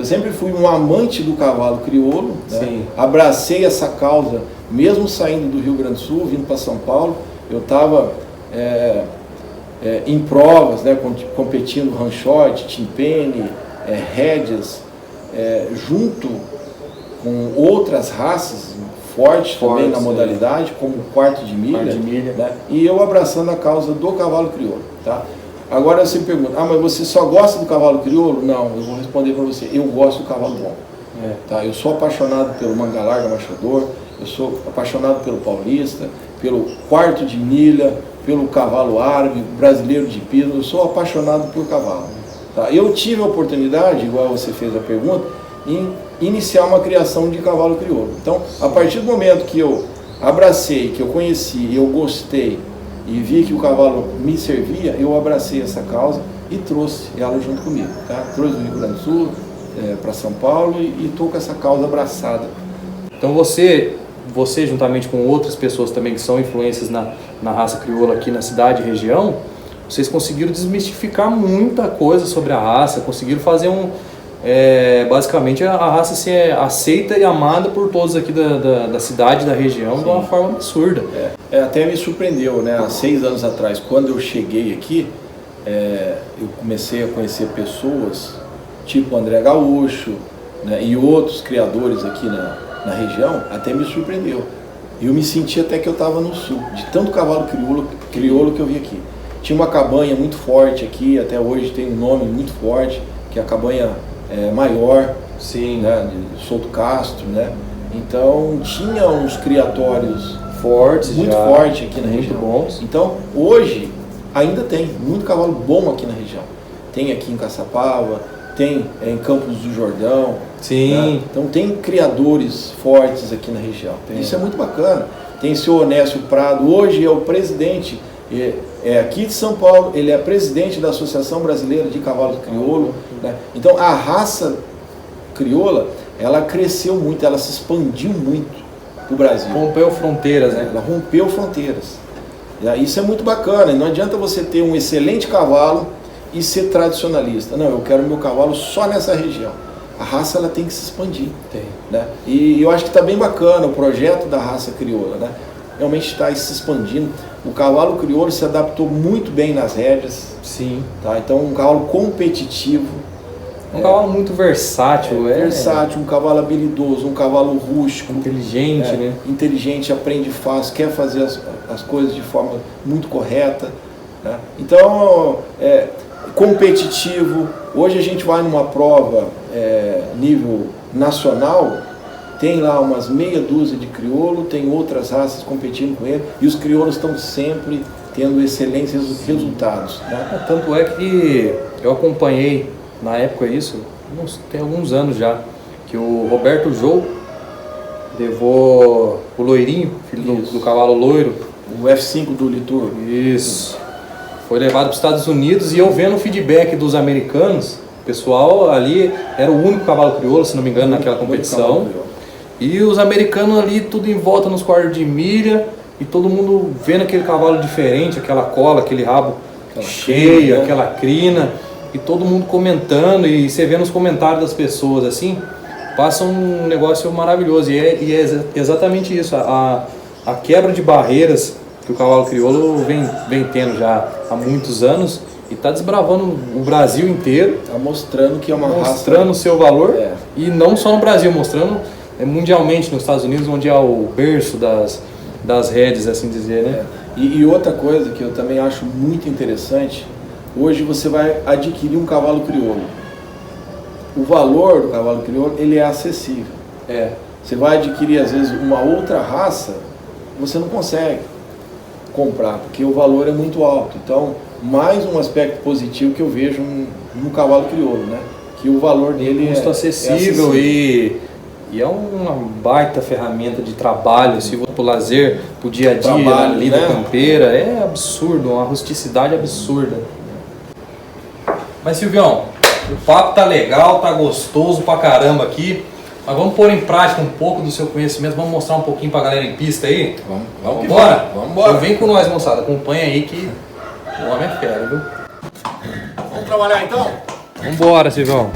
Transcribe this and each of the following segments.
eu sempre fui um amante do cavalo crioulo, né? Sim. Abracei essa causa, mesmo saindo do Rio Grande do Sul, vindo para São Paulo, eu estava em provas, né? Competindo ranchote, timpene, rédeas, junto com outras raças fortes também na modalidade, como o quarto de milha, né? E eu abraçando a causa do cavalo crioulo, tá? Agora você me pergunta, mas você só gosta do cavalo crioulo? Não, eu vou responder para você, eu gosto do cavalo bom. Tá? Eu sou apaixonado pelo manga larga machador, eu sou apaixonado pelo paulista, pelo quarto de milha, pelo cavalo árabe, brasileiro de piso, eu sou apaixonado por cavalo. Tá? Eu tive a oportunidade, igual você fez a pergunta, em iniciar uma criação de cavalo crioulo. Então, a partir do momento que eu abracei, que eu conheci, eu gostei e vi que o cavalo me servia, eu abracei essa causa e trouxe ela junto comigo. Tá? Trouxe do Rio Grande do Sul para São Paulo e estou com essa causa abraçada. Então você juntamente com outras pessoas também que são influências na raça crioula aqui na cidade e região, vocês conseguiram desmistificar muita coisa sobre a raça, conseguiram fazer basicamente a raça ser aceita e amada por todos aqui da cidade, da região, de uma forma absurda. Até me surpreendeu, né? Há 6 anos atrás, quando eu cheguei aqui, eu comecei a conhecer pessoas tipo André Gaúcho, né? E outros criadores aqui na região, até me surpreendeu. E eu me senti até que eu estava no sul, de tanto cavalo crioulo que eu vi aqui. Tinha uma cabanha muito forte aqui, até hoje tem um nome muito forte, que é a cabanha maior, sim, né, de Souto Castro, né? Então tinha uns criatórios fortes, muito fortes aqui na região. Bons. Então hoje ainda tem muito cavalo bom aqui na região. Tem aqui em Caçapava, tem em Campos do Jordão. Sim. Né? Então tem criadores fortes aqui na região. Isso é muito bacana. Tem o seu Onésio Prado, hoje é o presidente aqui de São Paulo, ele é presidente da Associação Brasileira de Cavalos Crioulo, né? Então a raça crioula, ela cresceu muito, ela se expandiu muito no Brasil. Rompeu fronteiras, né? Ela rompeu fronteiras. Isso é muito bacana, não adianta você ter um excelente cavalo e ser tradicionalista. Não, eu quero meu cavalo só nessa região. A raça ela tem que se expandir. Né? E eu acho que está bem bacana o projeto da raça crioula, né? Realmente está se expandindo. O cavalo crioulo se adaptou muito bem nas rédeas. Sim. Tá? Então um cavalo competitivo. Um cavalo muito versátil. Versátil, um cavalo habilidoso, um cavalo rústico. Inteligente, né? Inteligente, aprende fácil, quer fazer as coisas de forma muito correta. Né? Então, competitivo. Hoje a gente vai numa prova nível nacional, tem lá umas meia dúzia de crioulo, tem outras raças competindo com ele, e os crioulos estão sempre tendo excelentes resultados. Né? Tanto é que eu acompanhei na época isso, tem alguns anos já, que o Roberto Jou levou o Loirinho, filho do cavalo loiro. O F5 do Litur. Isso. Foi levado para os Estados Unidos e eu vendo o feedback dos americanos, o pessoal ali era o único cavalo crioulo, se não me engano, naquela competição. E os americanos ali tudo em volta nos quartos de milha e todo mundo vendo aquele cavalo diferente, aquela cola, aquele rabo cheio, aquela crina, e todo mundo comentando, e você vê nos comentários das pessoas assim, passa um negócio maravilhoso. E é exatamente isso, a quebra de barreiras que o cavalo crioulo vem tendo já há muitos anos e está desbravando o Brasil inteiro. Está mostrando que é uma raça. Mostrando o seu valor, e não só no Brasil, mostrando mundialmente nos Estados Unidos, onde é o berço das rédeas, assim dizer, né? E outra coisa que eu também acho muito interessante, hoje você vai adquirir um cavalo crioulo. O valor do cavalo crioulo, ele é acessível. Você vai adquirir, às vezes, uma outra raça, você não consegue comprar, porque o valor é muito alto. Então, mais um aspecto positivo que eu vejo no cavalo crioulo, né? Que o valor dele custo acessível e é uma baita ferramenta de trabalho, se for pro lazer, pro dia a dia, trabalho, ali da campeira, é absurdo, uma rusticidade absurda. Mas Silvião, o papo tá legal, tá gostoso pra caramba aqui, mas vamos pôr em prática um pouco do seu conhecimento, vamos mostrar um pouquinho pra galera em pista aí? Vamos embora? Vamos embora. Então vem com nós, moçada, acompanha aí que o homem é fera, viu? Vamos trabalhar então? Vambora, Silvião.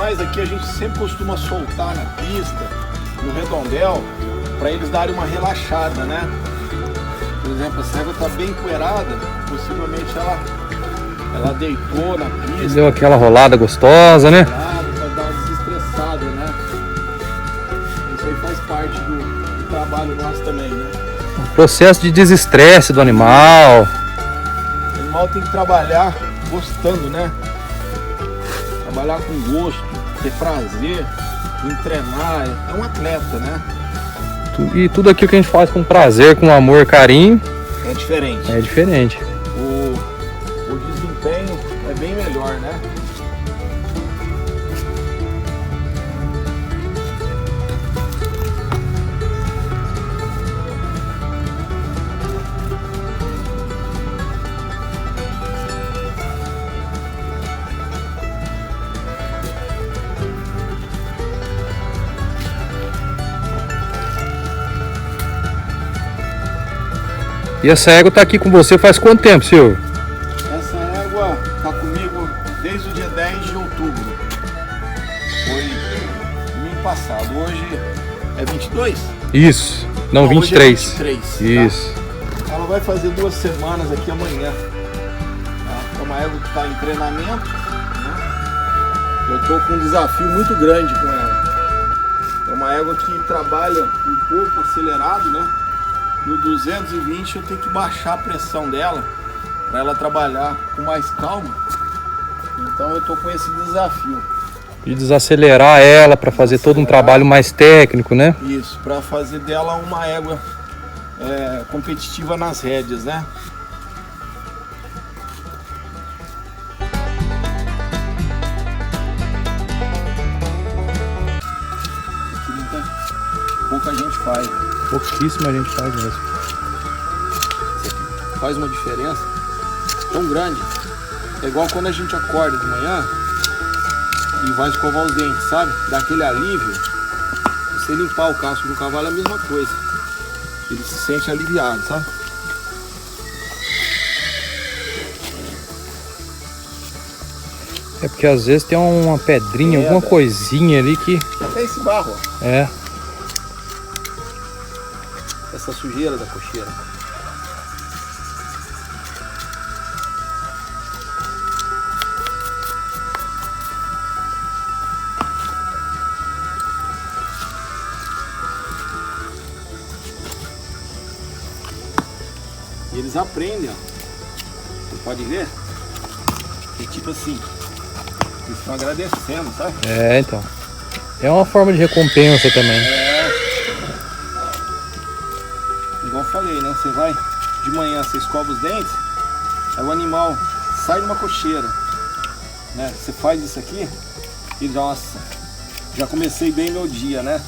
animais aqui a gente sempre costuma soltar na pista, no redondel, para eles darem uma relaxada, né? Por exemplo, essa égua está bem empoeirada, possivelmente ela deitou na pista. Deu aquela rolada gostosa, né? Para dar uma desestressada, né? Isso aí faz parte do trabalho nosso também, né? O processo de desestresse do animal. O animal tem que trabalhar gostando, né? Trabalhar com gosto, ter prazer em treinar. É um atleta, né? E tudo aquilo que a gente faz com prazer, com amor, carinho. É diferente. É diferente. O desempenho é bem melhor, né? E essa égua tá aqui com você faz quanto tempo, Silvio? Essa égua tá comigo desde o dia 10 de outubro. Foi domingo passado. Hoje é 22? Isso. Não, 23. Hoje é 23. Isso. Tá? Ela vai fazer 2 semanas aqui amanhã. Tá? É uma égua que está em treinamento. Né? Eu tô com um desafio muito grande com ela. É uma égua que trabalha um pouco acelerado, né? No 220 eu tenho que baixar a pressão dela para ela trabalhar com mais calma. Então eu tô com esse desafio. De desacelerar ela para fazer todo um trabalho mais técnico, né? Isso, para fazer dela uma égua competitiva nas rédeas, né? Pouca gente faz. Pouquíssima gente faz mesmo. Faz uma diferença tão grande. É igual quando a gente acorda de manhã e vai escovar os dentes, sabe? Dá aquele alívio. Você limpar o casco do cavalo é a mesma coisa. Ele se sente aliviado, sabe? É porque às vezes tem uma pedrinha, alguma coisinha ali que... Até esse barro, ó. É. Essa sujeira da cocheira. E eles aprendem, ó. Você pode ver? E tipo assim, eles estão agradecendo, sabe? É, então. É uma forma de recompensa também. Igual eu falei, né? Você vai de manhã, você escova os dentes, aí o animal sai de uma cocheira, né? Você faz isso aqui e, nossa, já comecei bem meu dia, né?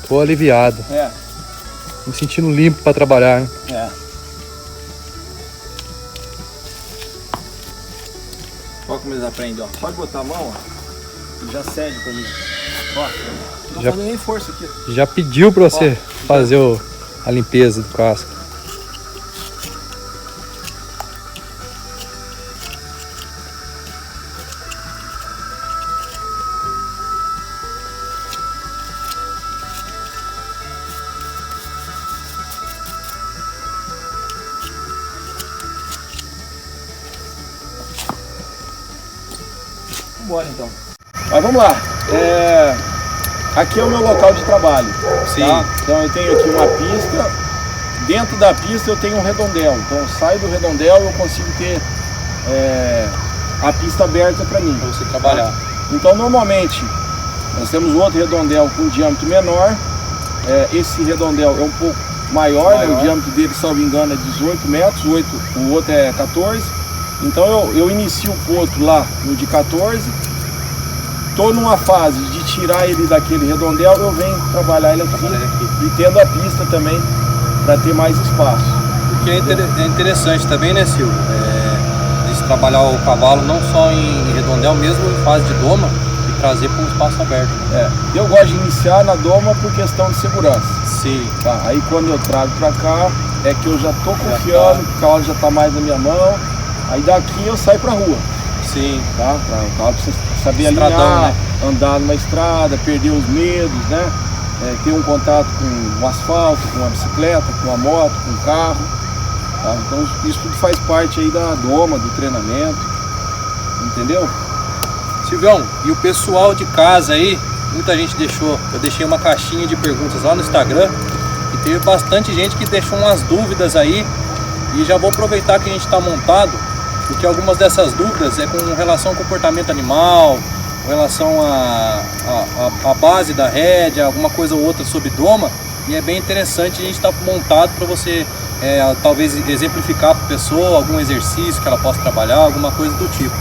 Tô aliviado. Me sentindo limpo para trabalhar, né? Olha como eles aprendem, ó. Pode botar a mão, ó. E já cede pra mim. Ó, não tô fazendo nem força aqui. Já pediu para você fazer a limpeza do casco. Bora então. Mas vamos lá. Aqui é o meu local de trabalho. Sim. Tá? Então eu tenho aqui uma pista. Dentro da pista eu tenho um redondel. Então eu saio do redondel e eu consigo ter a pista aberta para mim. Para você trabalhar. Tá? Então normalmente nós temos outro redondel com um diâmetro menor. Esse redondel é um pouco maior. Né? O diâmetro dele, salvo engano, é 18 metros. O outro é 14. Então eu inicio o potro lá no de 14, estou numa fase de tirar ele daquele redondel, eu venho trabalhar ele aqui e tendo a pista também para ter mais espaço. O que é interessante também, né, Silvio? De se trabalhar o cavalo não só em redondel, mesmo em fase de doma, e trazer para um espaço aberto. Eu gosto de iniciar na doma por questão de segurança. Sim. Tá, aí quando eu trago para cá, é que eu já estou confiando, que o cavalo já está mais na minha mão. Aí daqui eu saio pra rua. Sim. Tá? O cavalo precisa saber Estradão, alinhar, né? andar numa estrada, perder os medos, né? Ter um contato com o asfalto, com a bicicleta, com a moto, com o carro. Tá? Então isso tudo faz parte aí da doma, do treinamento, entendeu? Silvião, e o pessoal de casa aí, muita gente deixou, eu deixei uma caixinha de perguntas lá no Instagram e teve bastante gente que deixou umas dúvidas aí e já vou aproveitar que a gente está montado, porque algumas dessas dúvidas é com relação ao comportamento animal, com relação à base da rédea, alguma coisa ou outra sobre doma, e é bem interessante a gente estar montado para você talvez exemplificar para a pessoa algum exercício que ela possa trabalhar, alguma coisa do tipo.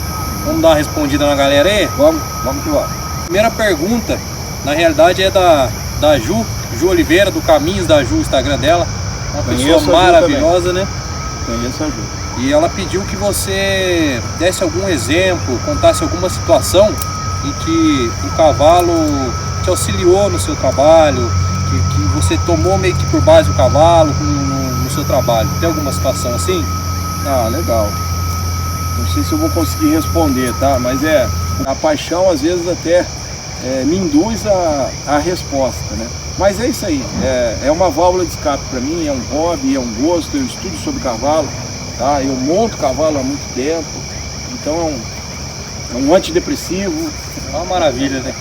Vamos dar uma respondida na galera aí? Vamos que vamos. Primeira pergunta, na realidade é da Ju Oliveira, do Caminhos da Ju, o Instagram dela. Uma pessoa maravilhosa, né? Conheço a Ju. E ela pediu que você desse algum exemplo, contasse alguma situação em que o cavalo te auxiliou no seu trabalho, que você tomou meio que por base o cavalo no seu trabalho. Tem alguma situação assim? Ah, legal. Não sei se eu vou conseguir responder, tá? Mas a paixão às vezes até me induz a resposta, né? Mas é isso aí, é uma válvula de escape para mim, é um hobby, é um gosto, eu estudo sobre cavalo, tá? Eu monto cavalo há muito tempo, então é um antidepressivo. É uma maravilha, né?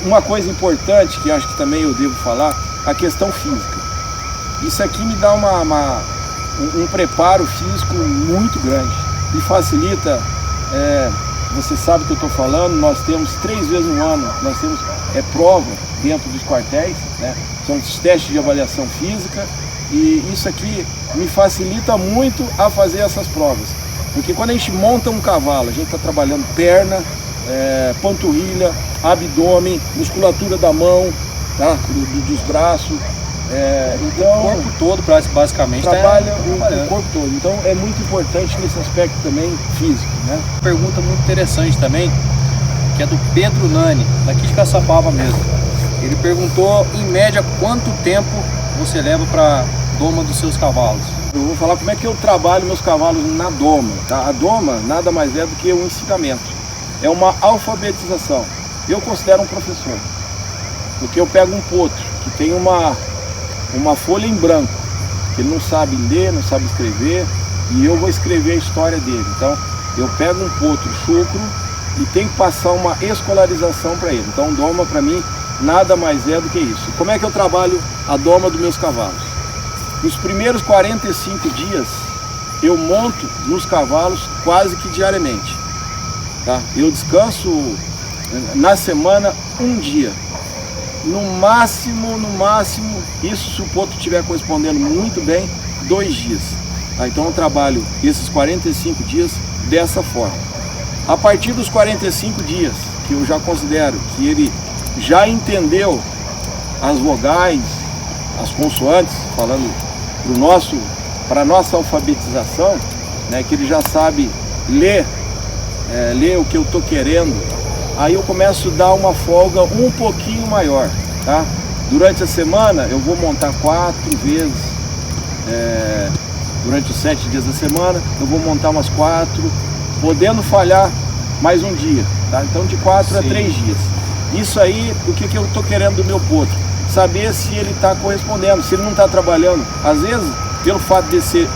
Uma coisa importante que acho que também eu devo falar, a questão física. Isso aqui me dá um preparo físico muito grande e facilita, você sabe o que eu estou falando, nós temos 3 vezes no ano, nós temos prova dentro dos quartéis, né? São os testes de avaliação física e isso aqui me facilita muito a fazer essas provas, porque quando a gente monta um cavalo, a gente está trabalhando perna, panturrilha, abdômen, musculatura da mão, tá? Dos braços, então, o corpo todo basicamente trabalha o corpo todo, então é muito importante nesse aspecto também físico, né? Pergunta muito interessante também, que é do Pedro Nani, daqui de Caçapava mesmo. Ele perguntou em média quanto tempo você leva para doma dos seus cavalos. Eu vou falar como é que eu trabalho meus cavalos na doma, tá? A doma nada mais é do que um ensinamento, é uma alfabetização. Eu considero um professor, porque eu pego um potro que tem uma folha em branco, ele não sabe ler, não sabe escrever, e eu vou escrever a história dele. Então eu pego um potro chucro e tenho que passar uma escolarização para ele. Então doma para mim nada mais é do que isso. Como é que eu trabalho a doma dos meus cavalos? Nos primeiros 45 dias eu monto nos cavalos quase que diariamente, tá? Eu descanso na semana um dia. No máximo, isso se o potro estiver correspondendo muito bem, 2 dias. Tá? Então eu trabalho esses 45 dias dessa forma. A partir dos 45 dias, que eu já considero que ele já entendeu as vogais, as consoantes, falando para a nossa alfabetização, né, que ele já sabe ler o que eu estou querendo, aí eu começo a dar uma folga um pouquinho maior, tá? Durante a semana eu vou montar 4 vezes, durante os 7 dias da semana eu vou montar umas 4, podendo falhar mais um dia, tá? Então de 4 a 3 dias. Isso aí, o que eu estou querendo do meu potro? Saber se ele está correspondendo, se ele não está trabalhando. Às vezes, pelo fato de ser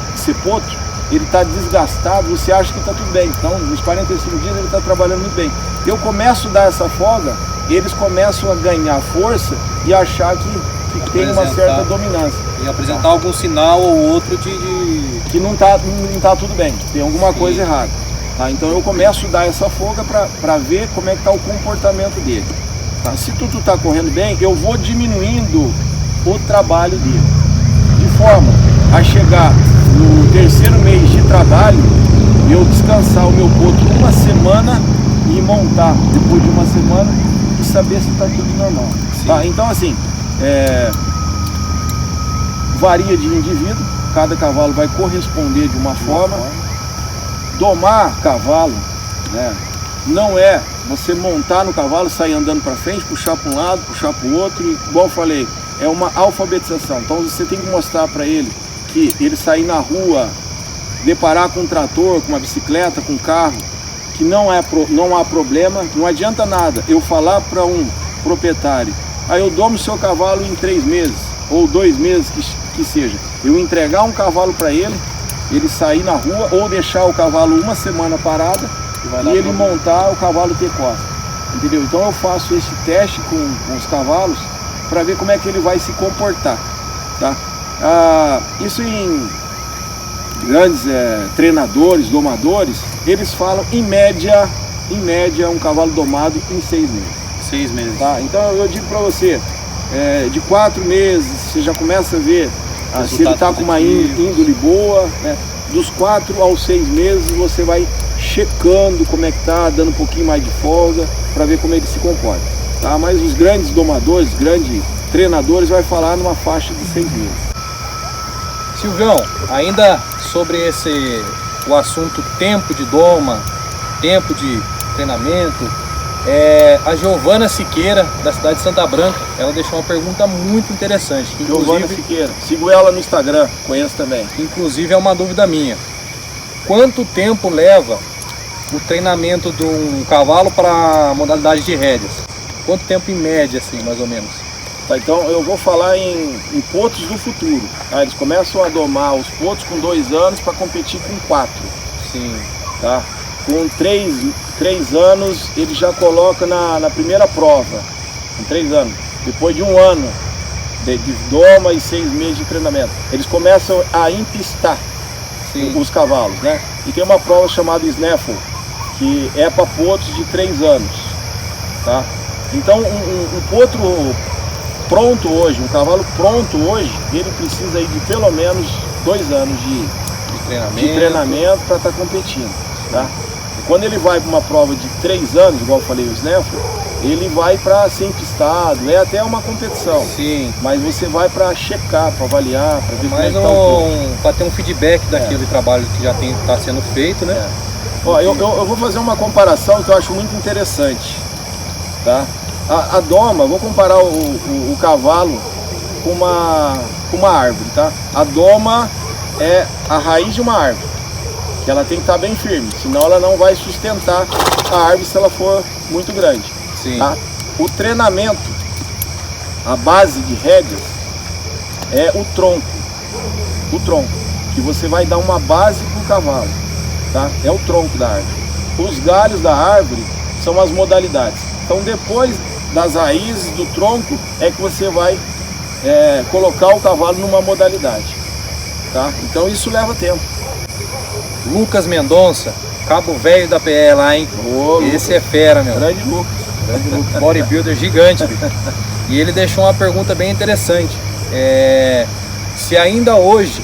potro, ele está desgastado, você acha que está tudo bem. Então, nos 45 dias ele está trabalhando muito bem. Eu começo a dar essa folga, eles começam a ganhar força e achar que tem uma certa dominância. E apresentar algum sinal ou outro que não tá tudo bem, tem alguma coisa errada. Tá? Então eu começo a dar essa folga para ver como é que está o comportamento dele. Tá? Se tudo está correndo bem, eu vou diminuindo o trabalho dele, de forma a chegar no 3º mês de trabalho, eu descansar o meu potro uma semana e montar depois de uma semana e saber se está tudo normal. Tá? Então assim, varia de indivíduo, cada cavalo vai corresponder de uma forma. Domar cavalo, né, não é você montar no cavalo, sair andando para frente, puxar para um lado, puxar para o outro, igual eu falei, é uma alfabetização. Então você tem que mostrar para ele que ele sair na rua, deparar com um trator, com uma bicicleta, com um carro, que não há problema, não adianta nada eu falar para um proprietário, eu domo o seu cavalo em 3 meses, ou 2 meses que seja. Eu entregar um cavalo para ele sair na rua, ou deixar o cavalo uma semana parada e ele montar, o cavalo ter costa. Entendeu? Então eu faço esse teste com os cavalos para ver como é que ele vai se comportar. Tá? Isso em grandes treinadores, domadores, eles falam em média um cavalo domado em 6 meses. 6 meses. Tá? Então eu digo para você, de 4 meses você já começa a ver se ele está com uma índole boa, né? Dos 4 aos 6 meses você vai checando como é que tá, dando um pouquinho mais de folga para ver como ele se comporta. Tá? Mas os grandes domadores, grandes treinadores vai falar numa faixa de 6 meses. Silvião, ainda sobre o assunto tempo de doma, tempo de treinamento, a Giovana Siqueira, da cidade de Santa Branca, ela deixou uma pergunta muito interessante. Giovana Siqueira, sigo ela no Instagram, conheço também. Inclusive é uma dúvida minha. Quanto tempo leva o treinamento de um cavalo para a modalidade de rédeas? Quanto tempo em média, assim, mais ou menos? Tá, então eu vou falar em potros do futuro. Tá? Eles começam a domar os potros com 2 anos para competir com 4. Sim. Tá? Com 3 anos ele já coloca na primeira prova. Com 3 anos. Depois de 1 ano de doma e 6 meses de treinamento, eles começam a empistar os cavalos, né? E tem uma prova chamada Snaffle, que é para potros de 3 anos. Tá? Então um potro pronto hoje, um cavalo pronto hoje, ele precisa aí de pelo menos 2 anos de treinamento para estar competindo. Tá? E quando ele vai para uma prova de 3 anos, igual eu falei, o Snaffle, ele vai para ser empistado, é até uma competição. Sim. Mas você vai para checar, para avaliar, para ver como é que tá para ter um feedback daquele trabalho que já está sendo feito, né? Ó, eu vou fazer uma comparação que eu acho muito interessante. Tá? A doma, vou comparar o cavalo com uma árvore, tá? A doma é a raiz de uma árvore, que ela tem que estar bem firme, senão ela não vai sustentar a árvore se ela for muito grande. Sim. Tá? O treinamento, a base de rédeas, é o tronco, que você vai dar uma base para o cavalo, tá? É o tronco da árvore. Os galhos da árvore são as modalidades. Então depois das raízes do tronco é que você vai colocar o cavalo numa modalidade, tá? Então isso leva tempo. Lucas Mendonça, Cabo Velho da PE lá, hein? Esse é fera, meu. Grande Lucas. Bodybuilder gigante, bicho. E ele deixou uma pergunta bem interessante. Se ainda hoje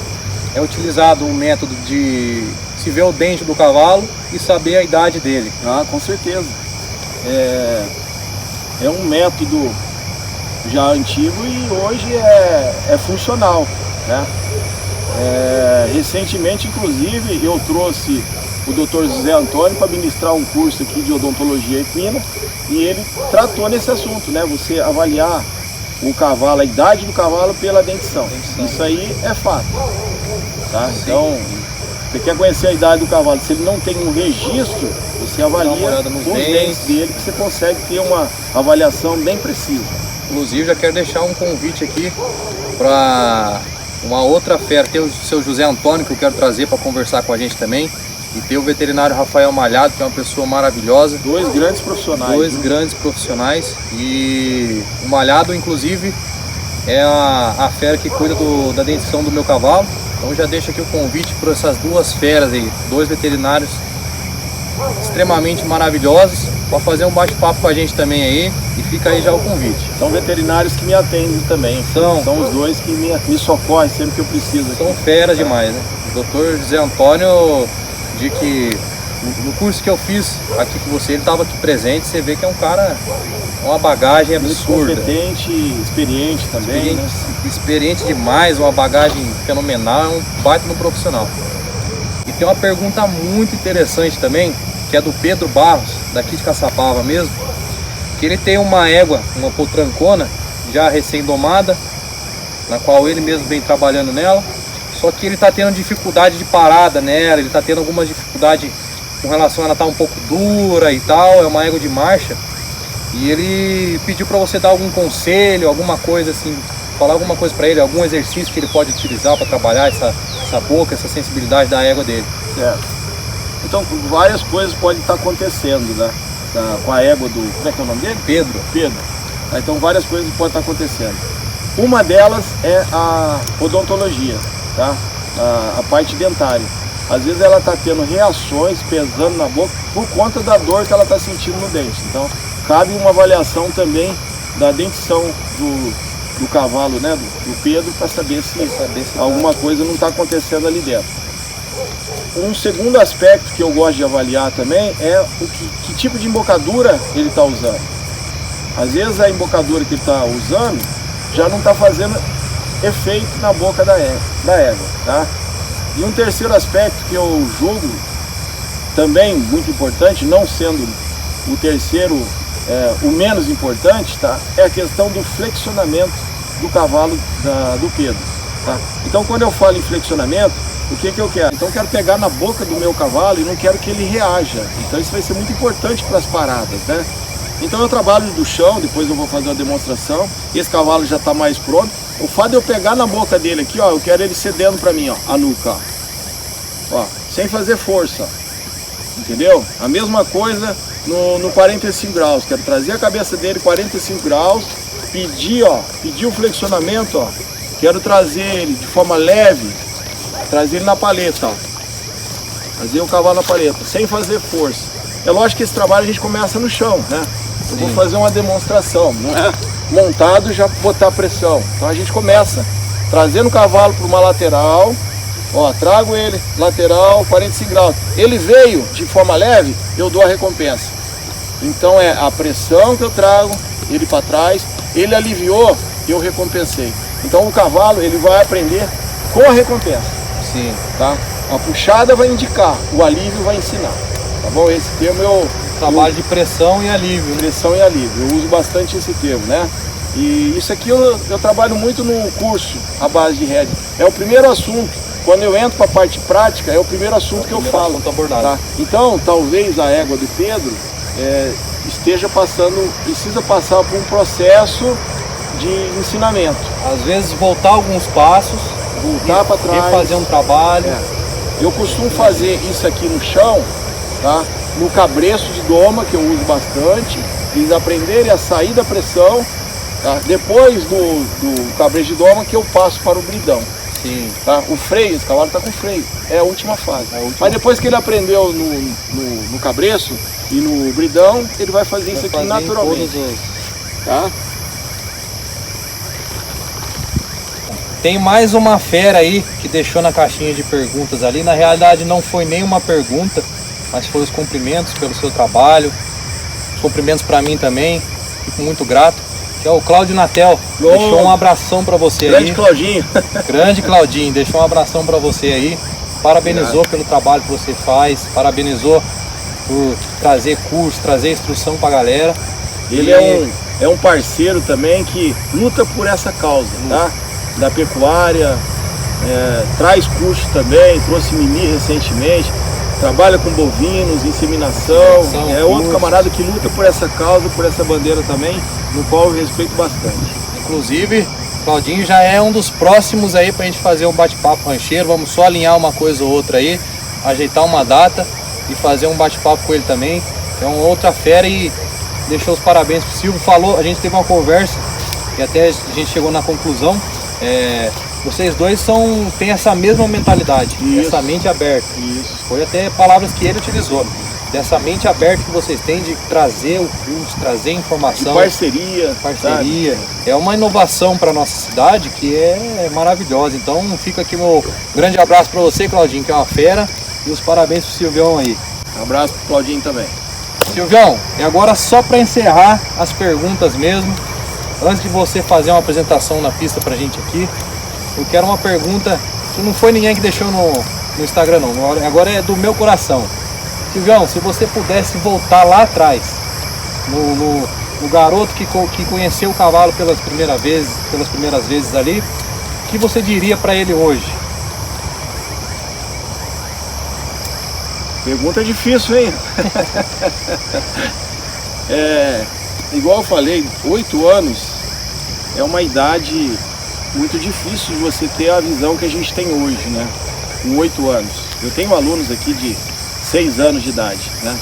é utilizado um método de se ver o dente do cavalo e saber a idade dele. Com certeza. É um método já antigo e hoje é funcional, né? Recentemente, inclusive, eu trouxe o Dr. José Antônio para ministrar um curso aqui de odontologia equina e ele tratou nesse assunto, né? Você avaliar o cavalo, a idade do cavalo pela dentição. Isso aí é fato, tá? Então, você quer conhecer a idade do cavalo, se ele não tem um registro, você avalia os dentes dele, que você consegue ter uma avaliação bem precisa. Inclusive, já quero deixar um convite aqui para uma outra fera. Tem o seu José Antônio, que eu quero trazer para conversar com a gente também. E tem o veterinário Rafael Malhado, que é uma pessoa maravilhosa. 2 grandes profissionais. 2 grandes profissionais. E o Malhado, inclusive, é a fera que cuida da dentição do meu cavalo. Então já deixo aqui o convite para essas 2 feras aí, 2 veterinários extremamente maravilhosos, para fazer um bate-papo com a gente também aí. E fica aí já o convite. São veterinários que me atendem também. São os 2 que me socorrem sempre que eu preciso. São feras demais, né? O Dr. José Antônio, de que no curso que eu fiz aqui com você, ele estava aqui presente, você vê que é um cara, uma bagagem absurda. Muito competente, experiente também. Experiente demais, uma bagagem fenomenal, é um baita no profissional. E tem uma pergunta muito interessante também, que é do Pedro Barros, daqui de Caçapava mesmo, que ele tem uma égua, uma potrancona, já recém-domada, na qual ele mesmo vem trabalhando nela. Só que ele está tendo dificuldade de parada nela, ele está tendo alguma dificuldade com relação a ela estar um pouco dura e tal, é uma égua de marcha. E ele pediu para você dar algum conselho, alguma coisa assim, falar alguma coisa para ele, algum exercício que ele pode utilizar para trabalhar essa boca, essa sensibilidade da égua dele. Certo. Então, várias coisas podem estar acontecendo, né? Com a égua do... Como é que é o nome dele? Pedro. Pedro. Então, várias coisas podem estar acontecendo. Uma delas é a odontologia, tá? A parte dentária. Às vezes ela está tendo reações pesando na boca por conta da dor que ela está sentindo no dente. Então, cabe uma avaliação também da dentição do cavalo, né, do Pedro, para saber se alguma coisa não está acontecendo ali dentro. Um segundo aspecto que eu gosto de avaliar também é que tipo de embocadura ele está usando. Às vezes a embocadura que ele está usando já não está fazendo efeito na boca da égua, tá? E um terceiro aspecto que eu julgo também muito importante, não sendo o terceiro o menos importante, tá? É a questão do flexionamento do cavalo do Pedro, tá? Então, quando eu falo em flexionamento, o que eu quero? Então, eu quero pegar na boca do meu cavalo e não quero que ele reaja. Então, isso vai ser muito importante para as paradas, né? Então, eu trabalho do chão, depois eu vou fazer uma demonstração. Esse cavalo já está mais pronto. O fato de eu pegar na boca dele aqui, ó, eu quero ele cedendo para mim, ó, a nuca, ó, sem fazer força, entendeu? A mesma coisa no 45 graus, quero trazer a cabeça dele 45 graus, pedir o flexionamento, ó, quero trazer ele de forma leve, trazer ele na paleta, ó, trazer o cavalo na paleta, sem fazer força. É lógico que esse trabalho a gente começa no chão, né? Eu vou fazer uma demonstração, não é montado já botar pressão. Então a gente começa trazendo o cavalo para uma lateral, ó, trago ele, lateral, 45 graus. Ele veio de forma leve, eu dou a recompensa. Então é a pressão que eu trago, ele para trás, ele aliviou, eu recompensei. Então o cavalo, ele vai aprender com a recompensa. Sim. Tá? A puxada vai indicar, o alívio vai ensinar. Tá bom? Esse termo eu... Trabalho de pressão e alívio. Pressão e alívio, eu uso bastante esse termo, né? E isso aqui eu trabalho muito no curso, a base de rédea. É o primeiro assunto, quando eu entro para a parte prática, é o primeiro assunto que eu falo. Tá? Então, talvez a égua do Pedro precisa passar por um processo de ensinamento. Às vezes voltar alguns passos, voltar para trás, fazer um trabalho. Eu costumo fazer isso aqui no chão, tá? No cabreço de doma, que eu uso bastante, eles aprenderem a sair da pressão, tá? Depois do cabreço de doma que eu passo para o bridão. Sim. Tá? O freio, esse cavalo está com freio, é a última fase. Mas depois que ele aprendeu no cabreço e no bridão, ele vai fazer isso aqui naturalmente. Tá? Tem mais uma fera aí que deixou na caixinha de perguntas ali. Na realidade não foi nenhuma pergunta, mas foi os cumprimentos pelo seu trabalho, os cumprimentos para mim também, fico muito grato, que é o Cláudio Natel. Deixou um abração para você grande aí. Claudinho. Grande Claudinho, deixou um abração para você aí, parabenizou pelo trabalho que você faz, parabenizou por trazer curso, trazer instrução para a galera. Ele é um parceiro também que luta por essa causa, tá? Da pecuária, traz curso também, trouxe Mini recentemente, trabalha com bovinos, inseminação, é outro camarada que luta por essa causa, por essa bandeira também, no qual eu respeito bastante. Inclusive, Claudinho já é um dos próximos aí pra gente fazer um bate-papo rancheiro, vamos só alinhar uma coisa ou outra aí, ajeitar uma data e fazer um bate-papo com ele também, é uma outra fera e deixou os parabéns pro Silvio, falou, a gente teve uma conversa e até a gente chegou na conclusão, vocês dois têm essa mesma mentalidade, essa mente aberta. Isso. Foi até palavras que ele utilizou. Dessa mente aberta que vocês têm de trazer o curso, trazer informação. De parceria. Parceria. É uma inovação para nossa cidade que é maravilhosa. Então fica aqui meu grande abraço para você, Claudinho, que é uma fera. E os parabéns pro Silvião aí. Um abraço pro Claudinho também. Silvião, e agora só para encerrar as perguntas mesmo. Antes de você fazer uma apresentação na pista pra gente aqui, eu quero uma pergunta que não foi ninguém que deixou no Instagram não, agora é do meu coração. Silvião, se você pudesse voltar lá atrás, no garoto que conheceu o cavalo pelas primeiras vezes ali, o que você diria para ele hoje? Pergunta difícil, hein? Igual eu falei, 8 anos é uma idade muito difícil de você ter a visão que a gente tem hoje, né? Com 8 anos. Eu tenho alunos aqui de 6 anos de idade, né?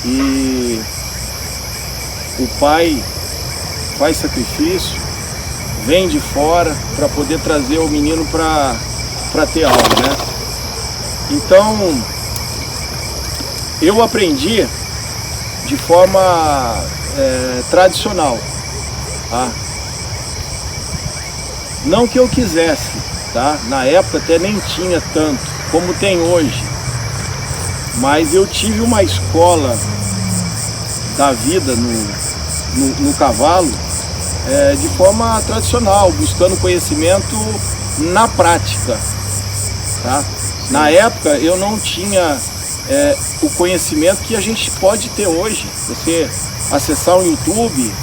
E o pai faz sacrifício, vem de fora para poder trazer o menino para ter aula, né? Então, eu aprendi de forma tradicional, tá? Não que eu quisesse, tá? Na época até nem tinha tanto como tem hoje, mas eu tive uma escola da vida no cavalo de forma tradicional, buscando conhecimento na prática, tá? Na época eu não tinha o conhecimento que a gente pode ter hoje. Você acessar o YouTube,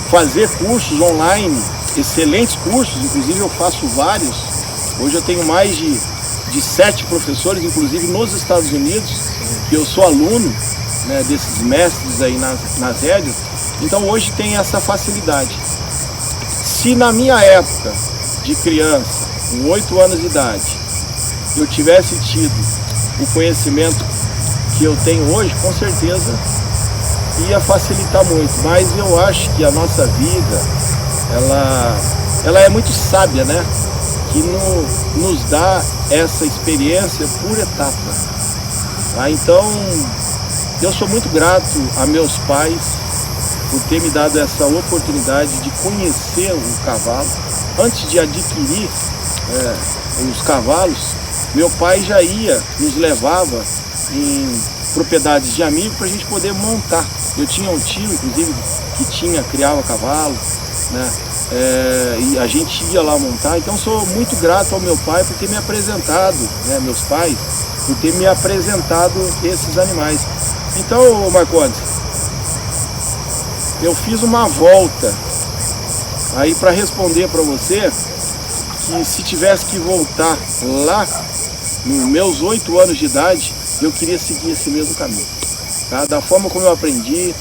fazer cursos online, excelentes cursos, inclusive eu faço vários. Hoje eu tenho mais de 7 professores, inclusive nos Estados Unidos, que eu sou aluno, né, desses mestres aí nas rédeas. Então hoje tem essa facilidade. Se na minha época de criança, com 8 anos de idade, eu tivesse tido o conhecimento que eu tenho hoje, com certeza ia facilitar muito. Mas eu acho que a nossa vida, ela é muito sábia, né? Que nos dá essa experiência por etapas. Tá? Então, eu sou muito grato a meus pais por ter me dado essa oportunidade de conhecer o cavalo. Antes de adquirir os cavalos, meu pai já nos levava em propriedades de amigos para a gente poder montar. Eu tinha um tio, inclusive, que criava cavalo, né? E a gente ia lá montar. Então sou muito grato ao meu pai por ter me apresentado, né, meus pais, por ter me apresentado esses animais. Então, Marcondes, eu fiz uma volta aí para responder para você que se tivesse que voltar lá nos meus 8 anos de idade, eu queria seguir esse mesmo caminho, tá? Da forma como eu aprendi,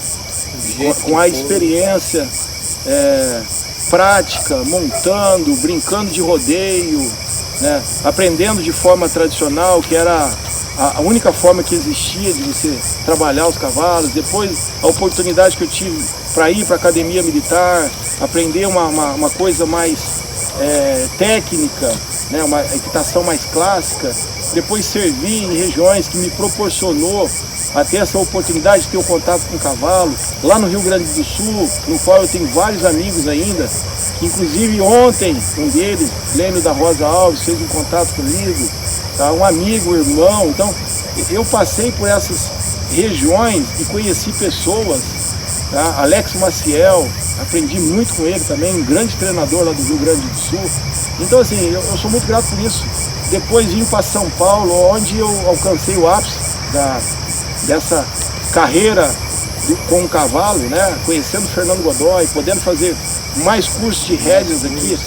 com a experiência prática, montando, brincando de rodeio, né? Aprendendo de forma tradicional, que era a única forma que existia de você trabalhar os cavalos. Depois a oportunidade que eu tive para ir para a academia militar, aprender uma coisa mais técnica, né? Uma equitação mais clássica. Depois servi em regiões que me proporcionou a ter essa oportunidade de ter o contato com o cavalo, lá no Rio Grande do Sul, no qual eu tenho vários amigos ainda, que inclusive ontem um deles, Lênio da Rosa Alves, fez um contato comigo, tá? Um amigo, um irmão. Então eu passei por essas regiões e conheci pessoas, tá? Alex Maciel, aprendi muito com ele também, um grande treinador lá do Rio Grande do Sul. Então assim, eu sou muito grato por isso. Depois vim para São Paulo, onde eu alcancei o ápice dessa carreira com o cavalo, né? Conhecendo Fernando Godoy, podendo fazer mais cursos de rédeas aqui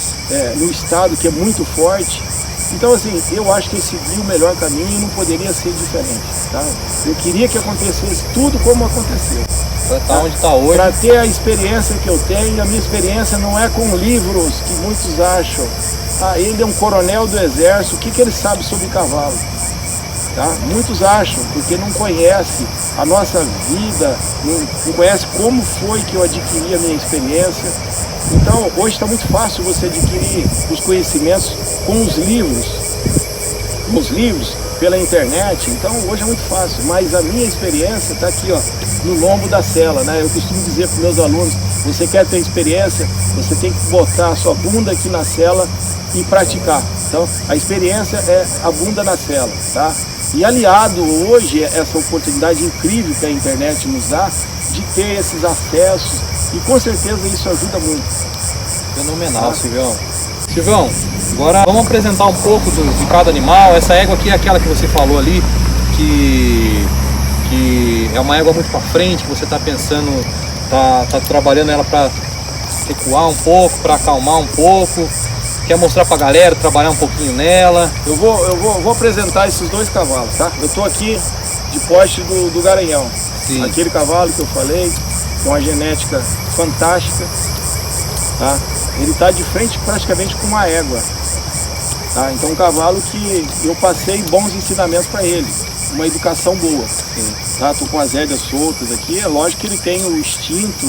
no estado, que é muito forte. Então assim, eu acho que eu segui o melhor caminho e não poderia ser diferente, tá? Eu queria que acontecesse tudo como aconteceu. Para estar onde está hoje. Para ter a experiência que eu tenho. A minha experiência não é com livros que muitos acham. Ele é um coronel do exército, o que ele sabe sobre cavalo? Tá? Muitos acham, porque não conhece a nossa vida, não conhece como foi que eu adquiri a minha experiência. Então, hoje está muito fácil você adquirir os conhecimentos com os livros, pela internet. Então, hoje é muito fácil, mas a minha experiência está aqui, ó, no lombo da sela, né? Eu costumo dizer para os meus alunos, você quer ter experiência, você tem que botar a sua bunda aqui na sela e praticar. Então, a experiência é a bunda na sela, tá? E aliado hoje essa oportunidade incrível que a internet nos dá de ter esses acessos, e com certeza isso ajuda muito. Fenomenal, Silvião. Silvião, agora vamos apresentar um pouco de cada animal. Essa égua aqui é aquela que você falou ali, que é uma égua muito para frente, que você está pensando, tá trabalhando ela para recuar um pouco, para acalmar um pouco. quer mostrar pra galera, trabalhar um pouquinho nela? Eu vou apresentar esses 2 cavalos, tá? Eu tô aqui de poste do Garanhão. Sim. Aquele cavalo que eu falei, com uma genética fantástica, tá? Ele tá de frente praticamente com uma égua, tá? Então um cavalo que eu passei bons ensinamentos para ele, uma educação boa. Sim. Tá? Tô com as rédeas soltas aqui, é lógico que ele tem o instinto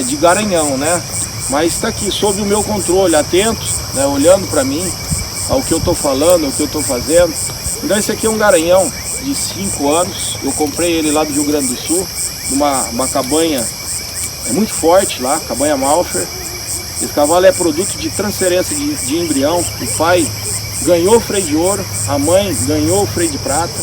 de Garanhão, né? Mas está aqui sob o meu controle, atento, né? Olhando para mim, ao que eu estou falando, ao que eu estou fazendo. Então esse aqui é um Garanhão de 5 anos, eu comprei ele lá do Rio Grande do Sul, uma cabanha muito forte lá, cabanha Malfer. Esse cavalo é produto de transferência de embrião, o pai ganhou o freio de ouro, a mãe ganhou o freio de prata,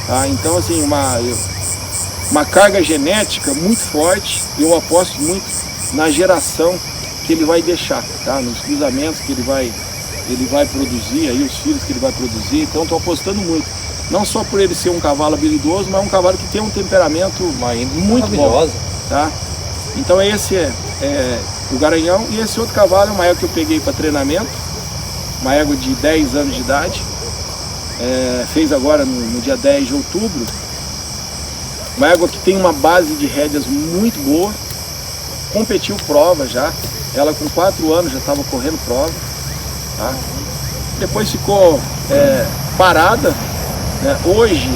tá? Então assim, uma carga genética muito forte, eu aposto muito na geração que ele vai deixar, tá? Nos cruzamentos que ele vai produzir, aí os filhos que ele vai produzir, então estou apostando muito. Não só por ele ser um cavalo habilidoso, mas um cavalo que tem um temperamento muito bom, tá? Então esse é o Garanhão, e esse outro cavalo é uma égua que eu peguei para treinamento, uma égua de 10 anos de idade, fez agora no dia 10 de outubro, uma égua que tem uma base de rédeas muito boa, competiu prova já, ela com 4 anos já estava correndo prova, tá? Depois ficou parada, né? Hoje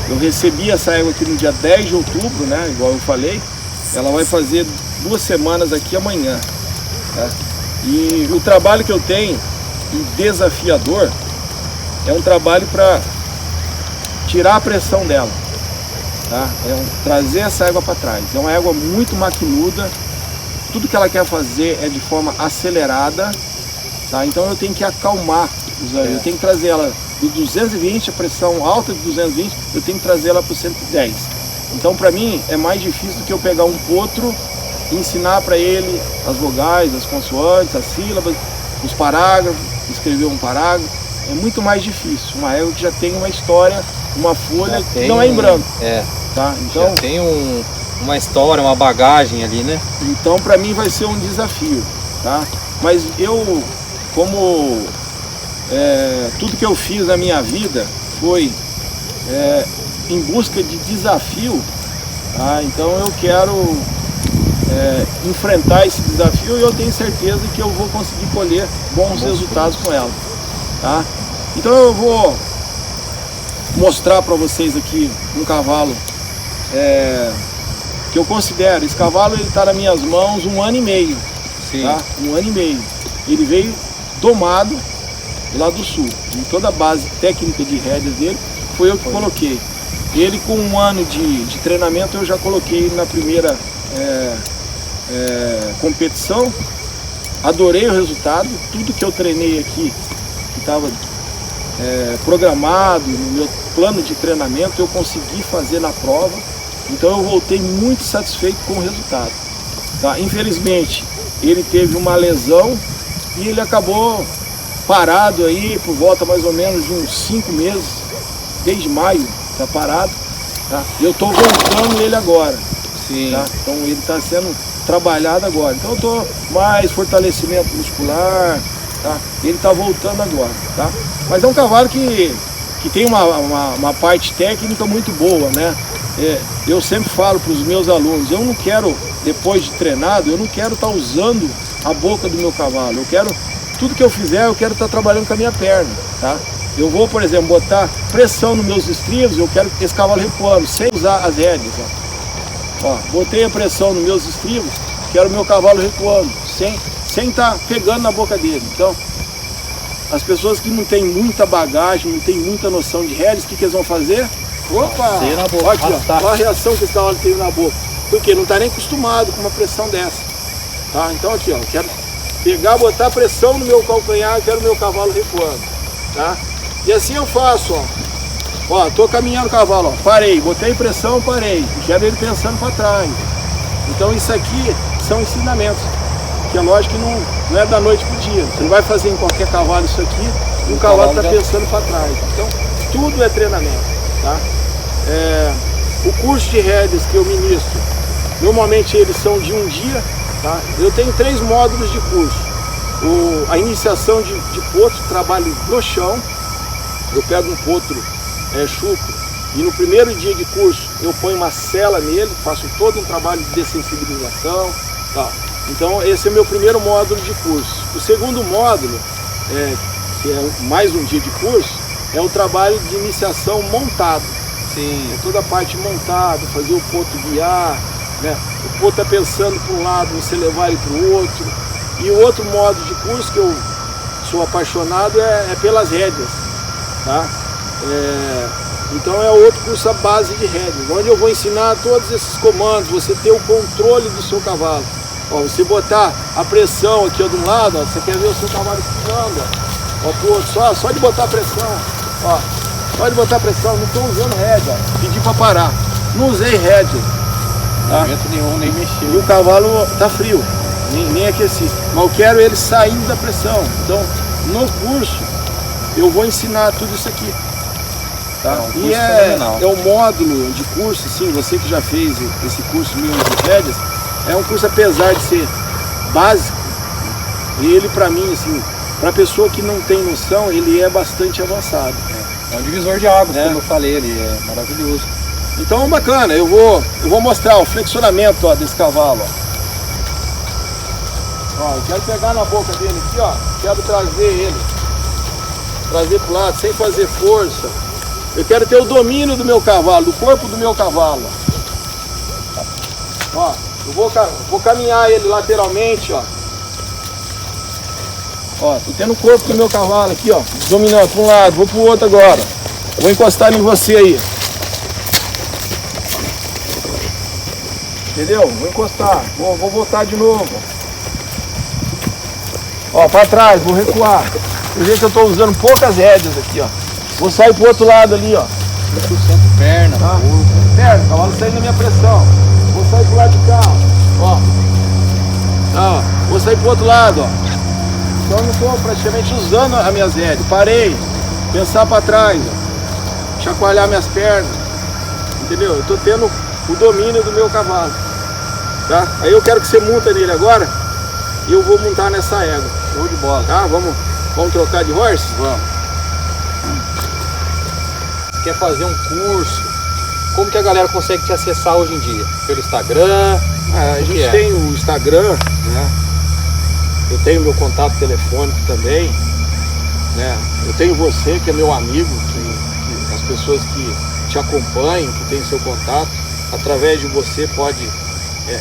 eu recebi essa égua aqui no dia 10 de outubro, né? Igual eu falei, ela vai fazer 2 semanas aqui amanhã, tá? E o trabalho que eu tenho, desafiador, é um trabalho para tirar a pressão dela, tá? Trazer essa égua para trás. É uma égua muito maquinuda, tudo que ela quer fazer é de forma acelerada, tá? Então eu tenho que acalmar, eu tenho que trazer ela do 220, a pressão alta de 220, eu tenho que trazer ela para o 110. Então para mim é mais difícil do que eu pegar um potro e ensinar para ele as vogais, as consoantes, as sílabas, os parágrafos, escrever um parágrafo. É muito mais difícil. Uma égua que já tem uma história, uma folha que não é em branco. Tá? Então, já tem uma história, uma bagagem ali, né? Então para mim vai ser um desafio, tá? Mas eu, como tudo que eu fiz na minha vida foi em busca de desafio, tá? Então eu quero enfrentar esse desafio, e eu tenho certeza que eu vou conseguir colher bons resultados com ela, tá? Então eu vou mostrar para vocês aqui um cavalo que eu considero, esse cavalo ele está nas minhas mãos 1 ano e meio. Sim. Tá? 1 ano e meio. Ele veio domado lá do sul, e toda a base técnica de rédeas dele foi eu que coloquei. Ele com 1 ano de treinamento eu já coloquei ele na primeira competição, adorei o resultado, tudo que eu treinei aqui, que estava programado no meu plano de treinamento, eu consegui fazer na prova, então eu voltei muito satisfeito com o resultado, tá? Infelizmente ele teve uma lesão e ele acabou parado aí por volta mais ou menos de uns 5 meses, desde maio está parado, tá? Eu estou voltando ele agora. Sim. Tá? Então ele está sendo trabalhado agora. Então eu estou mais fortalecimento muscular, tá? Ele está voltando agora, tá? Mas é um cavalo que tem uma parte técnica muito boa, né? Eu sempre falo para os meus alunos, eu não quero, depois de treinado, eu não quero estar usando a boca do meu cavalo. Eu quero, tudo que eu fizer, eu quero estar trabalhando com a minha perna, tá? Eu vou, por exemplo, botar pressão nos meus estribos, eu quero esse cavalo recuando, sem usar as rédeas, ó. Botei a pressão nos meus estribos, quero o meu cavalo recuando, sem estar pegando na boca dele. Então, as pessoas que não têm muita bagagem, não têm muita noção de rédeas, o que eles vão fazer? Opa! Olha aqui, ó, olha a reação que esse cavalo teve na boca. Porque não está nem acostumado com uma pressão dessa. Tá? Então aqui, ó, eu quero pegar, botar pressão no meu calcanhar, quero o meu cavalo recuando. Tá? E assim eu faço, ó. Tô caminhando o cavalo, ó. Parei, botei pressão, parei. Quero ele pensando para trás. Então isso aqui são ensinamentos. Que é lógico que não é da noite pro dia. Você não vai fazer em qualquer cavalo isso aqui e o cavalo está pensando para trás. Então tudo é treinamento. Tá? O curso de rédeas que eu ministro, normalmente eles são de 1 dia, Tá? Eu tenho 3 módulos de curso. A iniciação de potro, trabalho no chão. Eu pego um potro chucro e no primeiro dia de curso eu ponho uma sela nele, faço todo um trabalho de dessensibilização. Tá? Então esse é o meu primeiro módulo de curso. O segundo módulo, que é mais um dia de curso, é o trabalho de iniciação montado. Sim. É toda a parte montada, fazer o potro guiar, né? O potro está pensando para um lado, você levar ele para o outro. E o outro modo de curso que eu sou apaixonado é pelas rédeas. Tá? Então é outro curso à base de rédeas, onde eu vou ensinar todos esses comandos, você ter o controle do seu cavalo. Ó, você botar a pressão aqui ó, de um lado, ó, você quer ver o seu cavalo espinhando, ó, pro outro, só de botar a pressão, ó, só de botar a pressão, não estou usando rédea, ó, pedi para parar, não usei rédea, tá? Momento nenhum, nem mexer. E o cavalo tá frio, nem aqueci, mas eu quero ele saindo da pressão. Então no curso eu vou ensinar tudo isso aqui. Tá? E é o módulo de curso, sim, você que já fez esse curso meu de rédeas, é um curso, apesar de ser básico, ele para mim, assim, para pessoa que não tem noção, ele é bastante avançado. É um divisor de águas, como eu falei, ele é maravilhoso. Então bacana, eu vou mostrar o flexionamento ó, desse cavalo. Ó, eu quero pegar na boca dele aqui, ó, quero trazer pro lado, sem fazer força. Eu quero ter o domínio do meu cavalo, do corpo do meu cavalo. Ó, eu vou caminhar ele lateralmente, ó. Ó, tô tendo o corpo do meu cavalo aqui, ó, dominando para um lado, vou pro outro agora. Vou encostar em você aí. Entendeu? Vou encostar, vou voltar de novo. Ó, para trás, vou recuar. Do jeito que eu tô usando poucas rédeas aqui, ó. Vou sair pro outro lado ali, ó. 100% perna, tá? Perna, o cavalo saindo da minha pressão. Vou sair pro lado de cá, ó. Tá, ó. Vou sair pro outro lado, ó. Então eu não tô praticamente usando as minhas rédeas. Parei, pensar para trás, ó. Chacoalhar minhas pernas. Entendeu? Eu tô tendo o domínio do meu cavalo. Tá? Aí eu quero que você monta nele agora e eu vou montar nessa égua. Show de bola. Tá? Vamos trocar de horse? Vamos. Quer fazer um curso, como que a galera consegue te acessar hoje em dia? Pelo Instagram? A gente tem o Instagram, né? Eu tenho meu contato telefônico também, né? Eu tenho você, que é meu amigo, que as pessoas que te acompanham, que tem seu contato, através de você pode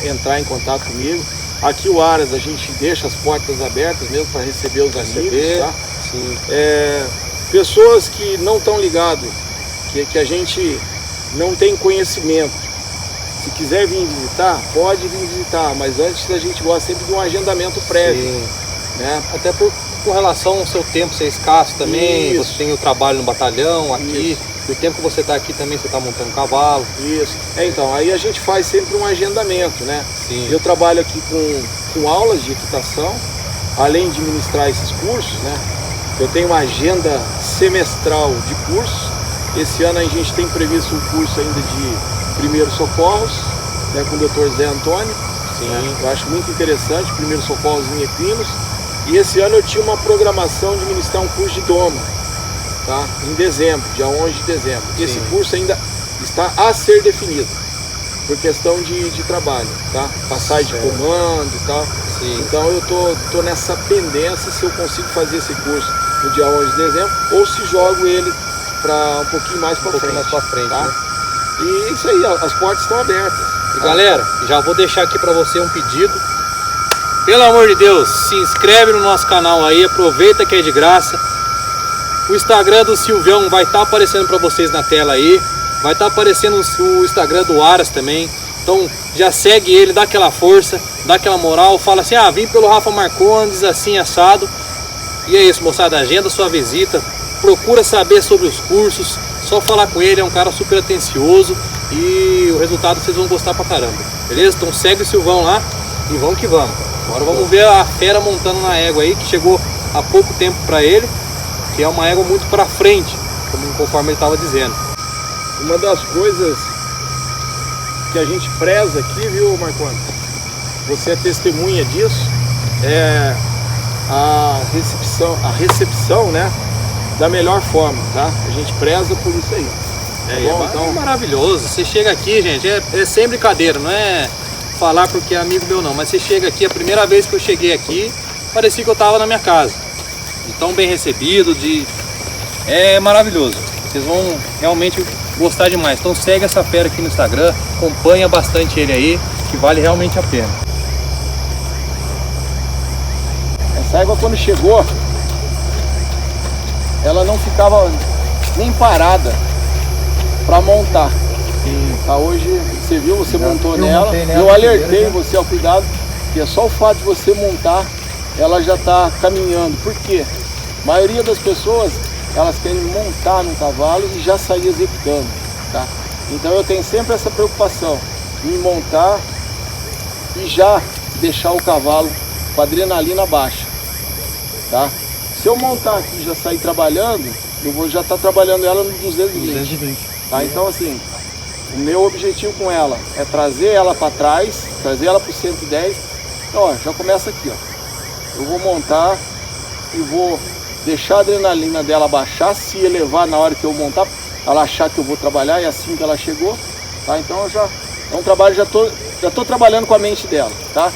entrar em contato comigo. Aqui o Aras a gente deixa as portas abertas mesmo para receber os amigos, tá? Sim. Pessoas que não estão ligados, que a gente não tem conhecimento. Se quiser vir visitar, pode vir visitar, mas antes a gente gosta sempre de um agendamento prévio. Sim. Né? Até com relação ao seu tempo ser escasso também, Isso. você tem o trabalho no batalhão aqui, Isso. e o tempo que você está aqui também, você está montando cavalo. Isso. Então, aí a gente faz sempre um agendamento, né? Sim. Eu trabalho aqui com aulas de equitação, além de ministrar esses cursos, né? Eu tenho uma agenda semestral de cursos. Esse ano a gente tem previsto um curso ainda de primeiros socorros, né, com o Dr. Zé Antônio. Sim. Né? Eu acho muito interessante, primeiros socorros em equinos. E esse ano eu tinha uma programação de ministrar um curso de doma, tá? Em dezembro, dia 11 de dezembro. Sim. Esse curso ainda está a ser definido, por questão de trabalho, tá? Passagem de comando e tal. Sim. Então eu tô nessa pendência se eu consigo fazer esse curso no dia 11 de dezembro ou se jogo ele para um pouquinho mais para frente, tá? Né? E isso aí, as portas estão abertas. E galera, já vou deixar aqui para você um pedido. Pelo amor de Deus, se inscreve no nosso canal aí, aproveita que é de graça. O Instagram do Silvião vai estar aparecendo para vocês na tela aí. Vai estar aparecendo o Instagram do Aras também. Então já segue ele, dá aquela força, dá aquela moral, fala assim, vim pelo Rafa Marcondes, assim, assado. E é isso, moçada, agenda sua visita, procura saber sobre os cursos, só falar com ele, é um cara super atencioso e o resultado vocês vão gostar pra caramba, beleza? Então segue o Silvão lá e vamos que vamos. Agora vamos ver a fera montando na égua aí, que chegou há pouco tempo pra ele, que é uma égua muito pra frente, conforme ele estava dizendo. Uma das coisas que a gente preza aqui, viu, Marcondes? você é testemunha disso, a recepção, né, da melhor forma, tá? A gente preza por isso aí. Então, maravilhoso. Você chega aqui, gente, é sem brincadeira, não é falar porque é amigo meu não, mas você chega aqui, a primeira vez que eu cheguei aqui, parecia que eu estava na minha casa. De tão bem recebido, é maravilhoso. Vocês vão realmente gostar demais. Então segue essa fera aqui no Instagram, acompanha bastante ele aí, que vale realmente a pena. Essa égua, quando chegou, ela não ficava nem parada para montar. Tá, hoje você viu, você montou nela, eu alertei você ao cuidado, que é só o fato de você montar, ela já está caminhando. Por quê? A maioria das pessoas, elas querem montar no cavalo e já sair executando, tá? Então eu tenho sempre essa preocupação em montar e já deixar o cavalo com a adrenalina baixa, tá? Se eu montar aqui e já sair trabalhando, eu vou já estar trabalhando ela no 220, tá? Então assim, o meu objetivo com ela é trazer ela para trás, trazer ela para o 110. Então, ó, já começa aqui, ó. Eu vou montar e vou deixar a adrenalina dela baixar, se elevar na hora que eu montar, ela achar que eu vou trabalhar, e assim que ela chegou, tá? Então eu já é um trabalho, já tô trabalhando com a mente dela, tá?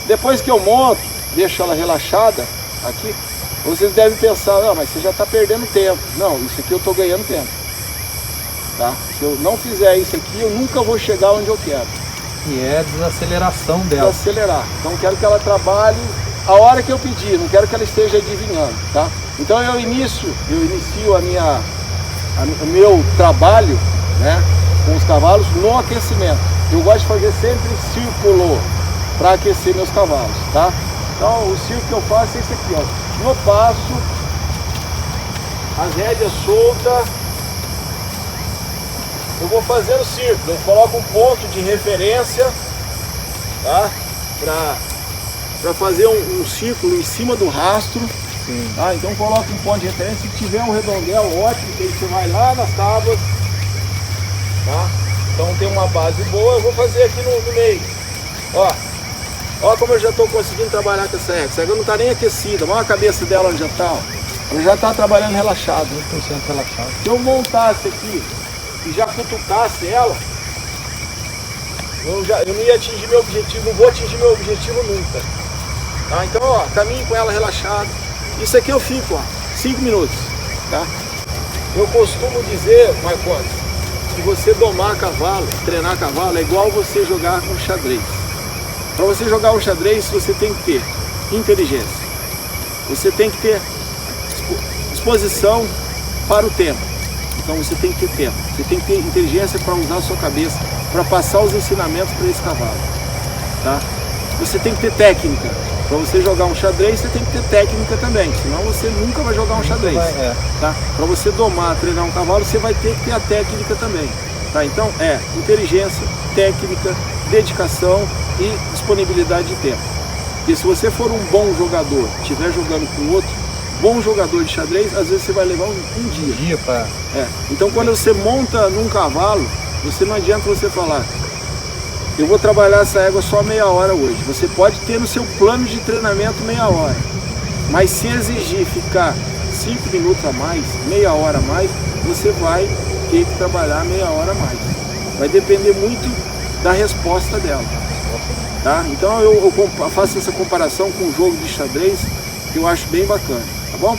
Depois que eu monto, deixo ela relaxada aqui, vocês devem pensar, não, mas você já está perdendo tempo. Não, isso aqui eu estou ganhando tempo, tá? Se eu não fizer isso aqui, eu nunca vou chegar onde eu quero. E é a desaceleração dela. Desacelerar. Então eu quero que ela trabalhe a hora que eu pedir, não quero que ela esteja adivinhando, tá? Então eu inicio o meu trabalho, né, com os cavalos no aquecimento. Eu gosto de fazer sempre círculo para aquecer meus cavalos, tá? Então o círculo que eu faço é esse aqui, ó. No passo, as rédeas soltas, eu vou fazendo círculo, eu coloco um ponto de referência, tá? Para fazer um círculo em cima do rastro. Tá? Então coloca um ponto de referência. Se tiver um redondel, ótimo, que aí você vai lá nas tábuas, tá? Então tem uma base boa. Eu vou fazer aqui no meio. Ó como eu já estou conseguindo trabalhar com essa égua. Essa égua não está nem aquecida. Olha a cabeça dela onde já está. Ela já está trabalhando relaxado. 100% relaxado. Se eu montasse aqui e já cutucasse ela, eu não ia atingir meu objetivo, não vou atingir meu objetivo nunca. Tá? Então, ó, caminho com ela relaxado. Isso aqui eu fico, ó, 5 minutos, tá? Eu costumo dizer, Marcondes, que você domar cavalo, treinar cavalo, é igual você jogar um xadrez. Para você jogar um xadrez, você tem que ter inteligência. Você tem que ter disposição para o tempo. Então você tem que ter tempo. Você tem que ter inteligência para usar a sua cabeça, para passar os ensinamentos para esse cavalo, tá? Você tem que ter técnica. Para você jogar um xadrez, você tem que ter técnica também, senão você nunca vai jogar um xadrez, tá? Para você domar, treinar um cavalo, você vai ter que ter a técnica também, tá? Então inteligência, técnica, dedicação e disponibilidade de tempo. Porque se você for um bom jogador, estiver jogando com outro bom jogador de xadrez, às vezes você vai levar um dia. Então quando você monta num cavalo, você não adianta você falar, eu vou trabalhar essa égua só meia hora hoje. Você pode ter no seu plano de treinamento meia hora, mas se exigir ficar 5 minutos a mais, meia hora a mais, você vai ter que trabalhar meia hora a mais. Vai depender muito da resposta dela, tá? Então eu faço essa comparação com o jogo de xadrez, que eu acho bem bacana, tá bom?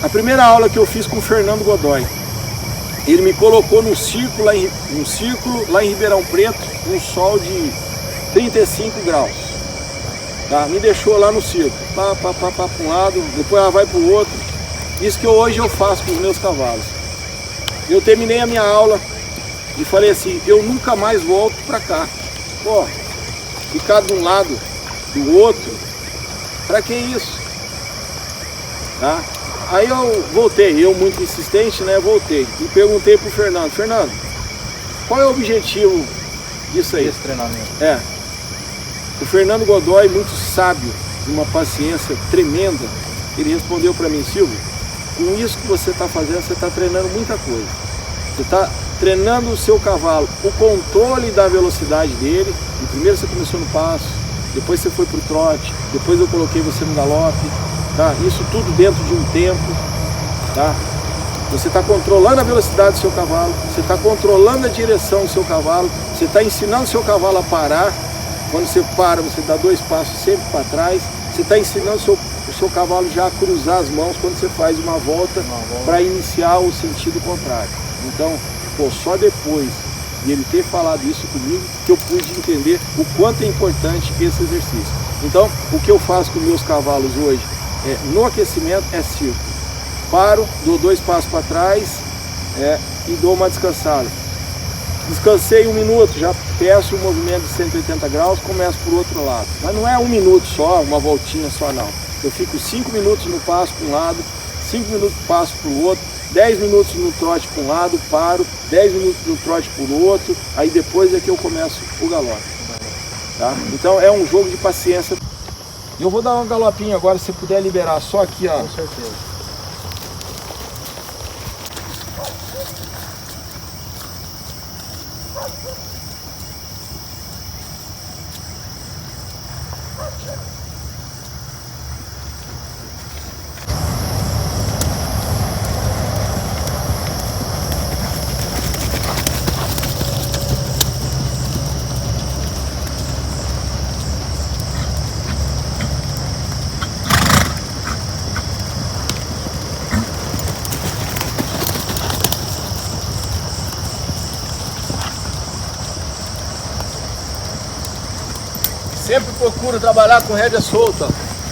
A primeira aula que eu fiz com o Fernando Godoy, ele me colocou num círculo lá em Ribeirão Preto, um sol de 35 graus. Tá? Me deixou lá no círculo, para um lado, depois ela vai para o outro. Isso que hoje eu faço com os meus cavalos. Eu terminei a minha aula e falei assim, eu nunca mais volto para cá. Pô, ficar de um lado, do outro, para que isso? Tá? Aí eu voltei, eu muito insistente, né, voltei e perguntei pro Fernando, qual é o objetivo disso aí? Esse treinamento. O Fernando Godoy, muito sábio, de uma paciência tremenda, ele respondeu para mim, Silvio, com isso que você está fazendo, você está treinando muita coisa. Você está treinando o seu cavalo, o controle da velocidade dele, E primeiro você começou no passo, depois você foi para o trote, depois eu coloquei você no galope, tá? Isso tudo dentro de um tempo, tá? Você está controlando a velocidade do seu cavalo, você está controlando a direção do seu cavalo, você está ensinando o seu cavalo a parar. Quando você para, você dá 2 passos sempre para trás. Você está ensinando o seu cavalo já a cruzar as mãos quando você faz uma volta para iniciar o sentido contrário. Então, pô, só depois de ele ter falado isso comigo que eu pude entender o quanto é importante esse exercício. Então, o que eu faço com meus cavalos hoje no aquecimento é círculo. Paro, dou 2 passos para trás e dou uma descansada. Descansei 1 minuto, já peço o movimento de 180 graus, começo por outro lado. Mas não é 1 minuto só, uma voltinha só não. Eu fico 5 minutos no passo para um lado, 5 minutos passo para o outro, 10 minutos no trote para um lado, paro, 10 minutos no trote para o outro, aí depois é que eu começo o galope. Tá? Então é um jogo de paciência. Eu vou dar uma galopinha agora, se puder liberar só aqui, ó. Com certeza. Sempre procuro trabalhar com rédea solta.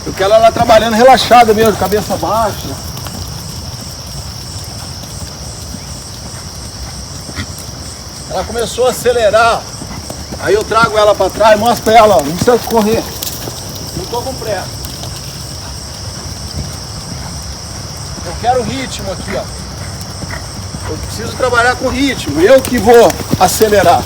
Eu quero ela trabalhando relaxada mesmo, cabeça baixa. Ela começou a acelerar. Aí eu trago ela para trás, mostro para ela, ó, não precisa correr. Não estou com pressa. Eu quero ritmo aqui, ó. Eu preciso trabalhar com ritmo. Eu que vou acelerar.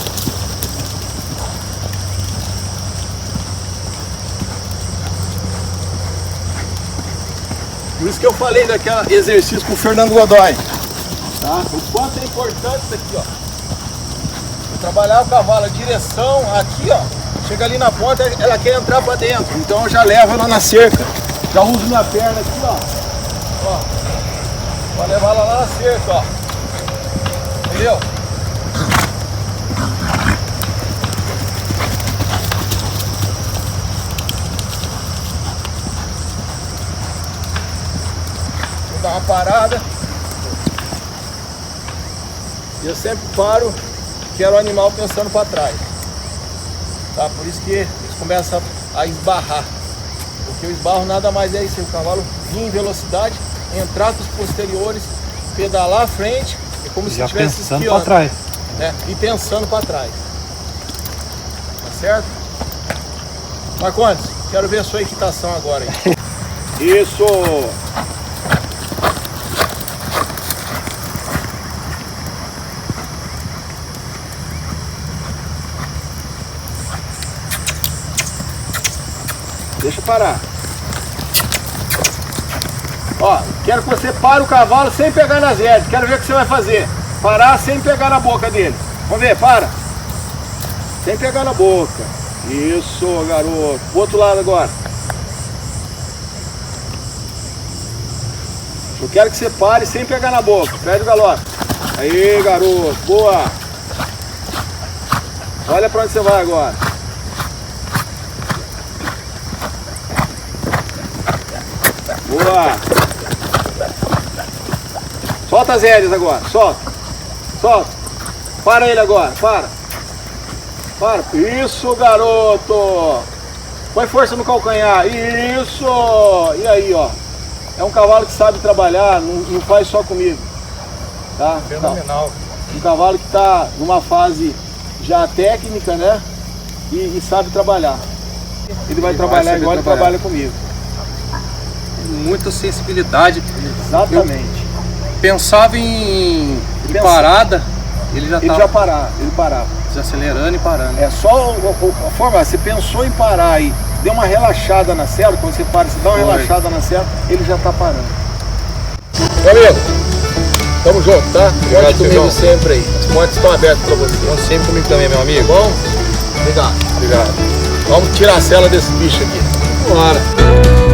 Por isso que eu falei daquele exercício com o Fernando Godoy. Tá? O quanto é importante isso aqui, ó. Eu trabalhar o cavalo, a direção aqui, ó. Chega ali na ponta, ela quer entrar para dentro. Então eu já levo ela na cerca. Já uso minha perna aqui, ó. Pra levar ela lá na cerca, ó. Entendeu? Dar uma parada. Eu sempre paro, quero o animal pensando para trás. Tá? Por isso que eles começam a esbarrar. Porque o esbarro nada mais é isso, o cavalo vir em velocidade, entrar com os posteriores, pedalar à frente, é como se estivesse pensando para trás. Né? E pensando para trás. Tá certo? Marcondes, quero ver a sua equitação agora aí. Isso! Deixa parar. Ó, quero que você pare o cavalo sem pegar nas rédeas. Quero ver o que você vai fazer. Parar sem pegar na boca dele. Vamos ver, para. Sem pegar na boca. Isso, garoto. Pro outro lado agora. Eu quero que você pare sem pegar na boca. Pede o galope. Aí, garoto. Boa. Olha pra onde você vai agora. Boa! Solta as rédeas agora, solta! Solta! Para ele agora, para! Para! Isso, garoto! Põe força no calcanhar, isso! E aí, ó? É um cavalo que sabe trabalhar, não faz só comigo, tá? Fenomenal. Um cavalo que está numa fase já técnica, né? E sabe trabalhar. Ele vai trabalhar igual ele trabalha comigo. Muita sensibilidade. Exatamente. Eu pensava em parada, ele parava. Desacelerando e parando. É só a forma, você pensou em parar aí, deu uma relaxada na sela, quando você para, você dá uma relaxada na sela, ele já está parando. Meu amigo, tamo junto, tá? Conte comigo sempre aí. As portas estão abertas para você. Conte sempre comigo também, meu amigo. Tá bom? Obrigado. Vamos tirar a cela desse bicho aqui. Bora.